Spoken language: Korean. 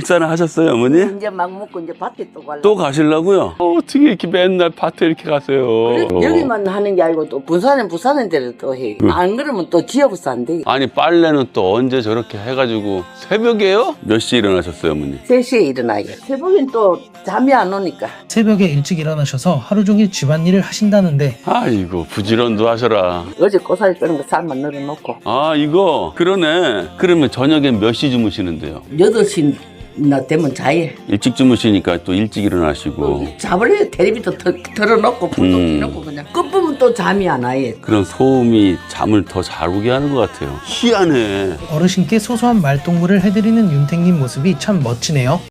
식사는 하셨어요, 어머니? 이제 막 먹고 이제 밭에 또 가려고. 또 가시려고요? 어떻게 이렇게 맨날 밭에 이렇게 가세요? 여기만 하는 게 아니고 또 부산은 데를 또 해. 안 그러면 또 지역에서 안 돼. 아니 빨래는 또 언제 저렇게 해가지고 새벽에요? 몇 시에 일어나셨어요, 어머니? 3시에 일어나요. 새벽엔 또 잠이 안 오니까. 새벽에 일찍 일어나셔서 하루 종일 집안일을 하신다는데 아이고 부지런도 하셔라. 어제 고사리 끓은 거 삶아 널어놓고 아 이거 그러네. 그러면 저녁엔 몇 시 주무시는데요? 8시나 되면 자해. 일찍 주무시니까 또 일찍 일어나시고 잡을래 텔레비도 털어놓고 불도 켜놓고 그냥 끝부분 또 잠이 안 와요. 그런 소음이 잠을 더 잘 오게 하는 것 같아요. 희한해. 어르신께 소소한 말동무를 해드리는 윤택님 모습이 참 멋지네요.